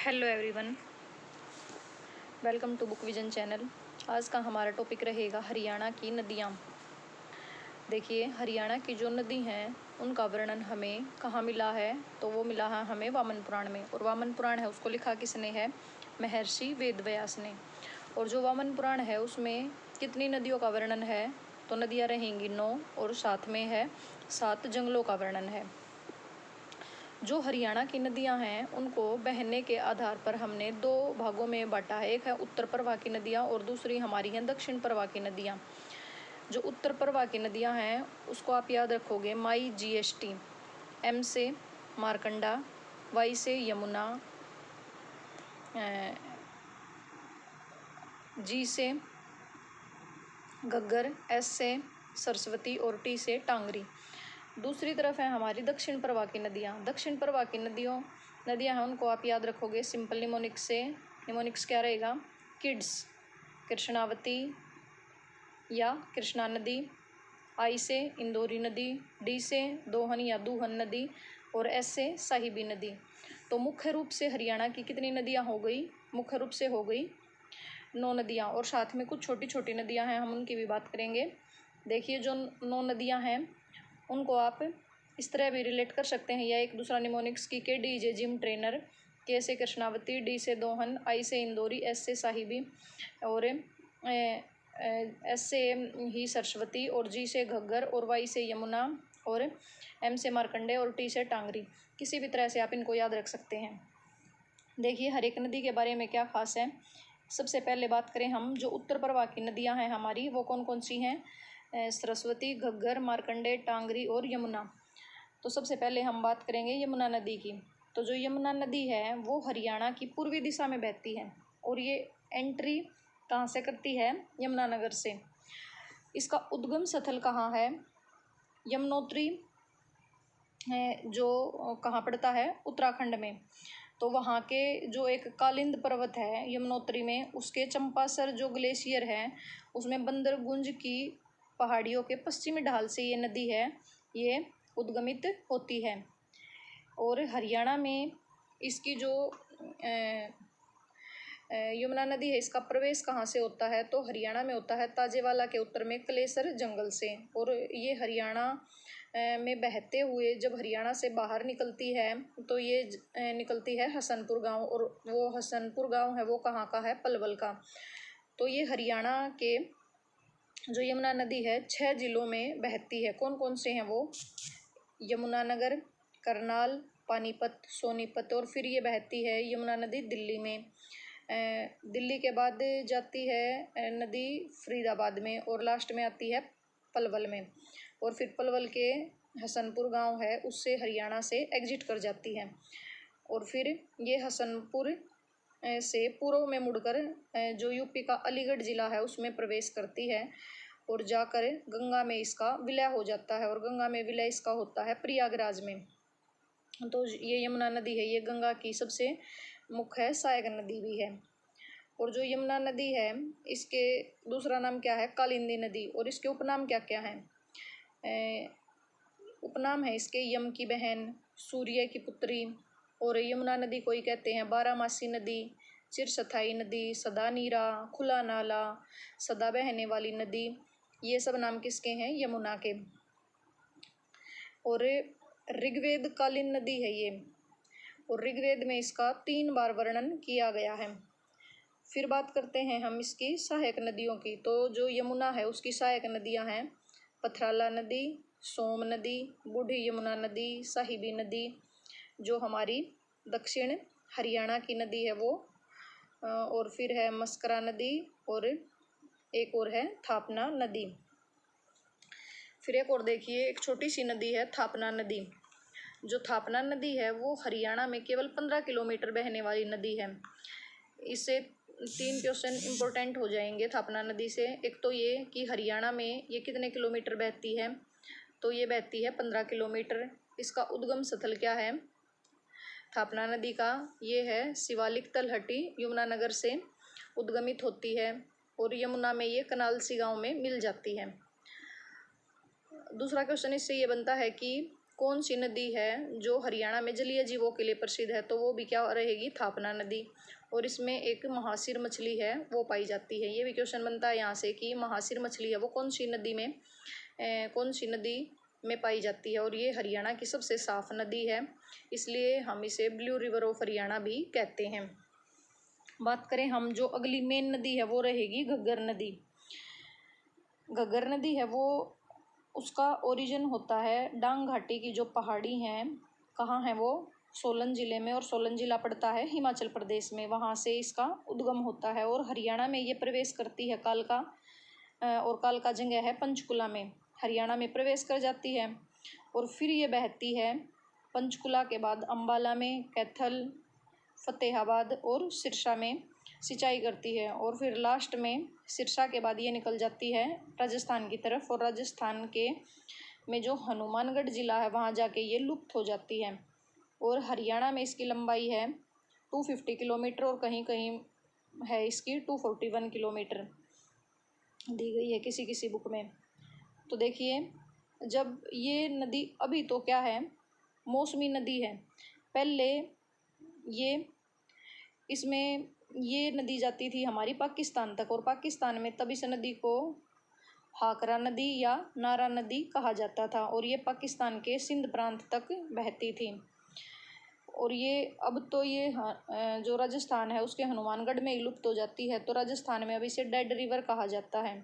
Hello everyone, welcome to Book Vision channel. आज का हमारा टॉपिक रहेगा हरियाणा की नदियाँ। देखिए, हरियाणा की जो नदी हैं उनका वर्णन हमें कहाँ मिला है, तो वो मिला है हमें वामन पुराण में। और वामन पुराण है उसको लिखा किसने है? महर्षि वेदव्यास ने। और जो वामन पुराण है उसमें कितनी नदियों का वर्णन है? तो नदियाँ रहेंगी 9 और साथ में है 7 जंगलों का वर्णन है। जो हरियाणा की नदियां हैं उनको बहने के आधार पर हमने 2 भागों में बांटा है। एक है उत्तर प्रवाह की नदियां और दूसरी हमारी हैं दक्षिण प्रवाह की नदियां। जो उत्तर प्रवाह की नदियां हैं उसको आप याद रखोगे माई GST। M से मारकंडा, Y से यमुना, G से घग्गर, S से सरस्वती और T से टांगरी। दूसरी तरफ है हमारी दक्षिण प्रवाह की नदियाँ। दक्षिण प्रवाह की नदियाँ हैं उनको आप याद रखोगे सिंपल निमोनिक्स से। निमोनिक्स क्या रहेगा? किड्स, कृष्णावती या कृष्णा नदी, I से इंदौरी नदी, D से दोहन या दूहन नदी और S से साहिबी नदी। तो मुख्य रूप से हरियाणा की कितनी नदियाँ हो गई? मुख्य रूप से हो गई 9 नदियाँ और साथ में कुछ छोटी छोटी नदियाँ हैं, हम उनकी भी बात करेंगे। देखिए, जो 9 नदियाँ हैं उनको आप इस तरह भी रिलेट कर सकते हैं या एक दूसरा निमोनिक्स की के D जे जिम ट्रेनर, K से कृष्णावती, D से दोहन, I से इंदौरी, S से साहिबी और S से ही सरस्वती और G से घग्गर और Y से यमुना और M से मार्कंडे और T से टांगरी। किसी भी तरह से आप इनको याद रख सकते हैं। देखिए, हर एक नदी के बारे में क्या खास है। सबसे पहले बात करें हम, जो उत्तर प्रवाह की नदियाँ हैं हमारी वो कौन कौन सी हैं? सरस्वती, घग्गर, मार्कंडे, टांगरी और यमुना। तो सबसे पहले हम बात करेंगे यमुना नदी की। तो जो यमुना नदी है वो हरियाणा की पूर्वी दिशा में बहती है और ये एंट्री कहाँ से करती है? यमुनानगर से। इसका उद्गम स्थल कहाँ है? यमुनोत्री जो कहाँ पड़ता है? उत्तराखंड में। तो वहाँ के जो एक कालिंद पर्वत है यमुनोत्री में, उसके चंपासर जो ग्लेशियर है उसमें बंदरगुंज की पहाड़ियों के पश्चिमी ढाल से ये नदी है, ये उद्गमित होती है। और हरियाणा में इसकी जो यमुना नदी है इसका प्रवेश कहाँ से होता है? तो हरियाणा में होता है ताजेवाला के उत्तर में कलेसर जंगल से। और ये हरियाणा में बहते हुए जब हरियाणा से बाहर निकलती है तो ये निकलती है हसनपुर गांव, और वो हसनपुर गांव है वो कहाँ का है? पलवल का। तो ये हरियाणा के जो यमुना नदी है 6 जिलों में बहती है। कौन कौन से हैं वो? यमुनानगर, करनाल, पानीपत, सोनीपत और फिर ये बहती है यमुना नदी दिल्ली में। दिल्ली के बाद जाती है नदी फरीदाबाद में और लास्ट में आती है पलवल में। और फिर पलवल के हसनपुर गांव है उससे हरियाणा से एग्जिट कर जाती है और फिर ये हसनपुर से पूर्व में मुड़कर जो यूपी का अलीगढ़ ज़िला है उसमें प्रवेश करती है और जाकर गंगा में इसका विलय हो जाता है। और गंगा में विलय इसका होता है प्रयागराज में। तो ये यमुना नदी है, ये गंगा की सबसे मुख्य सहायक नदी भी है। और जो यमुना नदी है इसके दूसरा नाम क्या है? कालिंदी नदी। और इसके उपनाम क्या क्या हैं? उपनाम है इसके यम की बहन, सूर्य की पुत्री, और यमुना नदी को ही कहते हैं बारामासी नदी, चिरस्थायी नदी, सदा नीरा, खुला नाला, सदा बहने वाली नदी। ये सब नाम किसके हैं? यमुना के। और ऋग्वेद कालीन नदी है ये, और ऋग्वेद में इसका 3 बार वर्णन किया गया है। फिर बात करते हैं हम इसकी सहायक नदियों की। तो जो यमुना है उसकी सहायक नदियां हैं पथराला नदी, सोम नदी, बूढ़ी यमुना नदी, साहिबी नदी। जो हमारी दक्षिण हरियाणा की नदी है वो, और फिर है मस्करा नदी और एक और है थापना नदी। फिर एक और देखिए, एक छोटी सी नदी है थापना नदी। जो थापना नदी है वो हरियाणा में केवल 15 किलोमीटर बहने वाली नदी है। इससे 3 क्वेश्चन इम्पोर्टेंट हो जाएंगे थापना नदी से। एक तो ये कि हरियाणा में ये कितने किलोमीटर बहती है? तो ये बहती है 15 किलोमीटर। इसका उद्गम स्थल क्या है थापना नदी का? ये है शिवालिक तलहटी, यमुनानगर से उद्गमित होती है और यमुना में ये कनालसी गांव में मिल जाती है। दूसरा क्वेश्चन इससे ये बनता है कि कौन सी नदी है जो हरियाणा में जलीय जीवों के लिए प्रसिद्ध है, तो वो भी क्या रहेगी, थापना नदी। और इसमें एक महासिर मछली है वो पाई जाती है। ये भी क्वेश्चन बनता है यहाँ से कि महासिर मछली है वो कौन सी नदी में पाई जाती है, और ये हरियाणा की सबसे साफ नदी है, इसलिए हम इसे ब्लू रिवर ऑफ हरियाणा भी कहते हैं। बात करें हम, जो अगली मेन नदी है वो रहेगी घग्गर नदी। घग्गर नदी है वो, उसका ओरिजिन होता है डांग घाटी की जो पहाड़ी हैं, कहाँ है वो, सोलन ज़िले में, और सोलन ज़िला पड़ता है हिमाचल प्रदेश में, वहाँ से इसका उद्गम होता है और हरियाणा में ये प्रवेश करती है कालका, और कालका जगह है पंचकुला में, हरियाणा में प्रवेश कर जाती है, और फिर ये बहती है पंचकुला के बाद अम्बाला में, कैथल, फतेहाबाद और सिरसा में सिंचाई करती है, और फिर लास्ट में सिरसा के बाद ये निकल जाती है राजस्थान की तरफ, और राजस्थान के में जो हनुमानगढ़ ज़िला है वहाँ जाके ये लुप्त हो जाती है। और हरियाणा में इसकी लंबाई है 250 किलोमीटर, और कहीं कहीं है इसकी 241 किलोमीटर दी गई है किसी किसी बुक में। तो देखिए, जब ये नदी अभी तो क्या है, मौसमी नदी है, पहले ये नदी जाती थी हमारी पाकिस्तान तक, और पाकिस्तान में तब इस नदी को हाकरा नदी या नारा नदी कहा जाता था, और ये पाकिस्तान के सिंध प्रांत तक बहती थी। और ये अब तो ये जो राजस्थान है उसके हनुमानगढ़ में ही लुप्त हो जाती है, तो राजस्थान में अब इसे डेड रिवर कहा जाता है।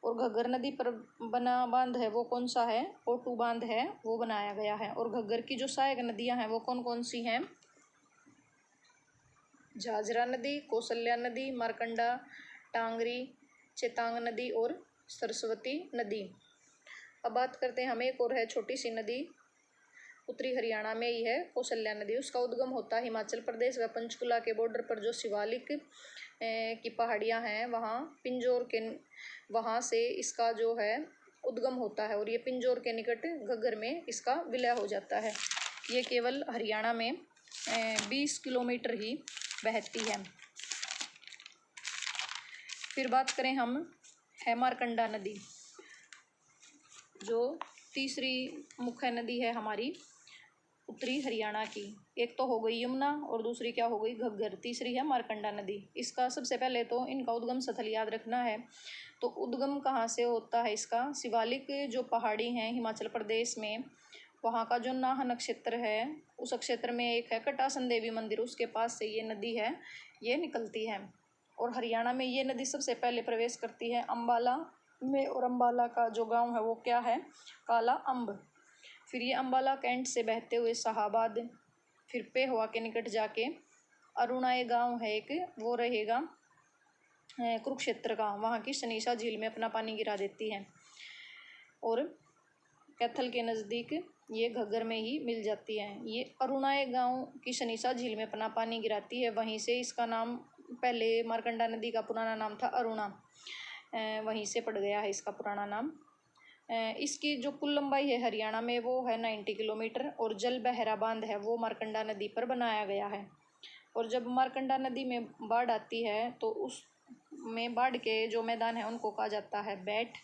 और घग्गर नदी पर बना बांध है वो कौन सा है, ओटू बांध है वो बनाया गया है। और घग्गर की जो सहायक नदियां हैं वो कौन कौन सी हैं, झाझरा नदी, कौशल्या नदी, मारकंडा, टांगरी, चेतांग नदी और सरस्वती नदी। अब बात करते हैं हम, एक और है छोटी सी नदी, उत्तरी हरियाणा में ही है, कौशल्या नदी। उसका उद्गम होता है हिमाचल प्रदेश व पंचकुला के बॉर्डर पर जो शिवालिक की पहाड़ियाँ हैं वहाँ पिंजौर के, वहाँ से इसका जो है उद्गम होता है, और ये पिंजौर के निकट घग्गर में इसका विलय हो जाता है। ये केवल हरियाणा में 20 किलोमीटर ही बहती है। फिर बात करें हम, है मारकंडा नदी, जो तीसरी मुख्य नदी है हमारी उत्तरी हरियाणा की। एक तो हो गई यमुना और दूसरी क्या हो गई, घग्गर, तीसरी है मारकंडा नदी। इसका सबसे पहले तो इनका उद्गम स्थल याद रखना है। तो उद्गम कहाँ से होता है इसका, शिवालिक जो पहाड़ी हैं हिमाचल प्रदेश में, वहाँ का जो नाहन क्षेत्र है उस क्षेत्र में एक है कटासन देवी मंदिर, उसके पास से ये नदी है ये निकलती है। और हरियाणा में ये नदी सबसे पहले प्रवेश करती है अम्बाला में, और अम्बाला का जो गांव है वो क्या है, काला अम्ब। फिर ये अम्बाला कैंट से बहते हुए शाहाबाद, फिर पेहोवा के निकट जाके अरुणाए गांव है एक, वो रहेगा कुरुक्षेत्र का, वहाँ की सनीसा झील में अपना पानी गिरा देती है। और कैथल के नज़दीक ये घग्गर में ही मिल जाती है। ये अरुणाए गांव की सनीसा झील में अपना पानी गिराती है, वहीं से इसका नाम, पहले मारकंडा नदी का पुराना नाम था अरुणा, वहीं से पड़ गया है इसका पुराना नाम। इसकी जो कुल लंबाई है हरियाणा में वो है 90 किलोमीटर, और जल बहरा बांध है वो मारकंडा नदी पर बनाया गया है। और जब मारकंडा नदी में बाढ़ आती है तो उस में बाढ़ के जो मैदान है उनको कहा जाता है बैठ।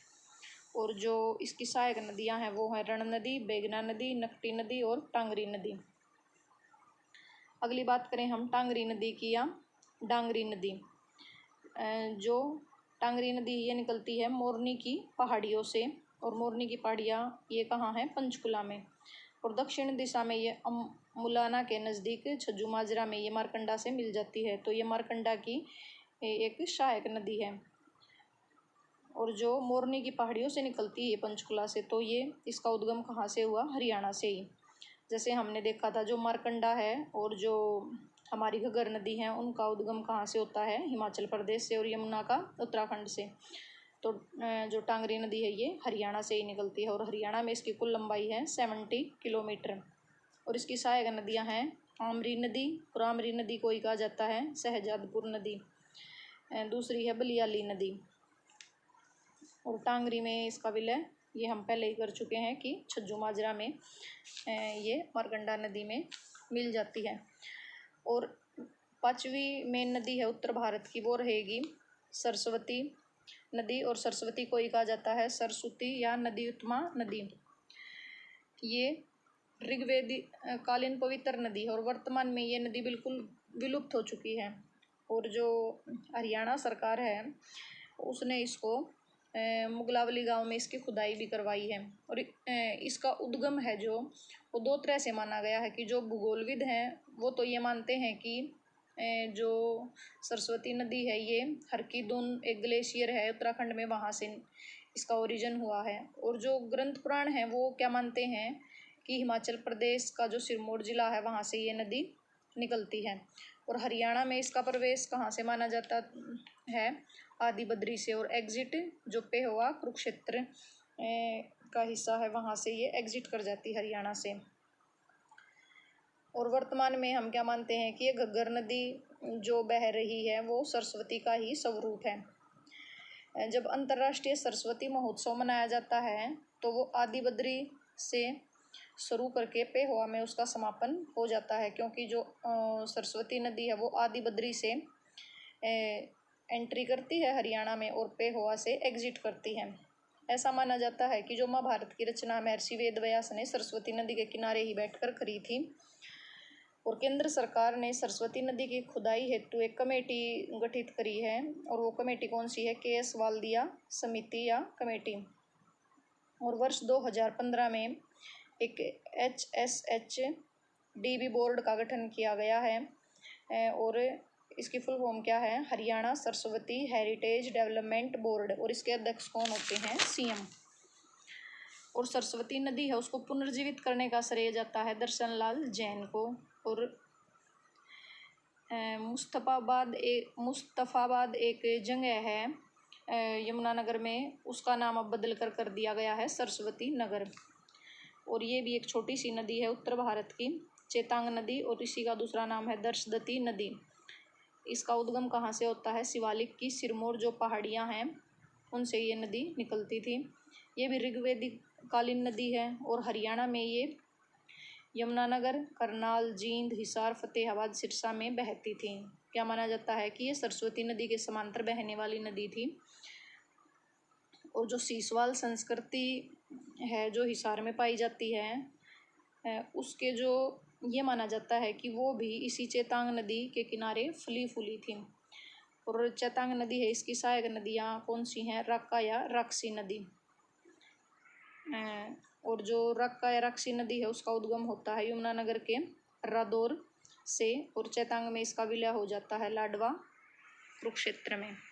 और जो इसकी सहायक नदियां हैं वो है रण नदी, बेगना नदी, नकटी नदी और टांगरी नदी। अगली बात करें हम टांगरी नदी की या डांगरी नदी। जो टांगरी नदी ये निकलती है मोरनी की पहाड़ियों से, और मोरनी की पहाड़ियाँ ये कहाँ हैं, पंचकुला में। और दक्षिण दिशा में ये मुलाना के नज़दीक छज्जू माजरा में ये मारकंडा से मिल जाती है। तो ये मारकंडा की एक सहायक नदी है। और जो मोरनी की पहाड़ियों से निकलती है पंचकुला से, तो ये इसका उद्गम कहाँ से हुआ, हरियाणा से ही। जैसे हमने देखा था जो मारकंडा है और जो हमारी घग्गर नदी है उनका उद्गम कहाँ से होता है, हिमाचल प्रदेश से, और यमुना का उत्तराखंड से। तो जो टांगरी नदी है ये हरियाणा से ही निकलती है, और हरियाणा में इसकी कुल लंबाई है 70 किलोमीटर। और इसकी सहायक नदियाँ हैं आमरी नदी, और आमरी नदी को ही कहा जाता है शहजादपुर नदी। दूसरी है बलियाली नदी। और टांगरी में इसका विलय ये हम पहले ही कर चुके हैं कि छज्जू माजरा में ये मारकंडा नदी में मिल जाती है। और पांचवी मेन नदी है उत्तर भारत की, वो रहेगी सरस्वती नदी, और सरस्वती को ही कहा जाता है सरस्वती या नदी उत्तमा नदी। ये ऋग्वेदी कालीन पवित्र नदी है और वर्तमान में ये नदी बिल्कुल विलुप्त हो चुकी है। और जो हरियाणा सरकार है उसने इसको मुगलावली गांव में इसकी खुदाई भी करवाई है। और इसका उद्गम है जो वो दो तरह से माना गया है कि जो भूगोलविद हैं वो तो ये मानते हैं कि जो सरस्वती नदी है ये हरकीदुन एक ग्लेशियर है उत्तराखंड में, वहाँ से इसका ओरिजिन हुआ है। और जो ग्रंथ पुराण हैं वो क्या मानते हैं कि हिमाचल प्रदेश का जो सिरमौर जिला है वहाँ से ये नदी निकलती है। और हरियाणा में इसका प्रवेश कहाँ से माना जाता है, आदि बद्री से, और एग्जिट जो पेहोवा कुरुक्षेत्र का हिस्सा है वहाँ से ये एग्जिट कर जाती है हरियाणा से। और वर्तमान में हम क्या मानते हैं कि ये घग्गर नदी जो बह रही है वो सरस्वती का ही स्वरूप है। जब अंतर्राष्ट्रीय सरस्वती महोत्सव मनाया जाता है तो वो आदि बद्री से शुरू करके पेहोवा में उसका समापन हो जाता है, क्योंकि जो सरस्वती नदी है वो आदि बद्री से एंट्री करती है हरियाणा में और पेहोवा से एग्जिट करती है। ऐसा माना जाता है कि जो महाभारत की रचना महर्षि वेदव्यास ने सरस्वती नदी के किनारे ही बैठकर करी थी। और केंद्र सरकार ने सरस्वती नदी की खुदाई हेतु एक कमेटी गठित करी है, और वो कमेटी कौन सी है, KS वाल्दिया समिति या कमेटी। और वर्ष 2015 में एक HSHDB बोर्ड का गठन किया गया है। और इसकी फुल फॉर्म क्या है, Haryana Saraswati heritage development board. और इसके अध्यक्ष कौन होते हैं, CM। और सरस्वती नदी है उसको पुनर्जीवित करने का श्रेय जाता है दर्शन लाल जैन को। और मुस्तफ़ाबाद एक जगह है यमुनानगर में, उसका नाम अब बदल कर दिया गया है सरस्वती नगर। और ये भी एक छोटी सी नदी है उत्तर भारत की, चेतांग नदी, और इसी का दूसरा नाम है दर्शदती नदी। इसका उद्गम कहाँ से होता है, शिवालिक की सिरमौर जो पहाड़ियाँ हैं उनसे ये नदी निकलती थी। ये भी ऋग्वेदिक कालीन नदी है और हरियाणा में ये यमुनानगर, करनाल, जींद, हिसार, फतेहाबाद, सिरसा में बहती थी। क्या माना जाता है कि ये सरस्वती नदी के समांतर बहने वाली नदी थी। और जो सीसवाल संस्कृति है जो हिसार में पाई जाती है उसके जो ये माना जाता है कि वो भी इसी चेतांग नदी के किनारे फली फूली थी। और चेतांग नदी है इसकी सहायक नदियाँ कौन सी हैं, रक्का या राक्षसी नदी। और जो रक्का या राक्षसी नदी है उसका उद्गम होता है यमुनानगर के रादौर से, और चेतांग में इसका विलय हो जाता है लाडवा कुरुक्षेत्र में।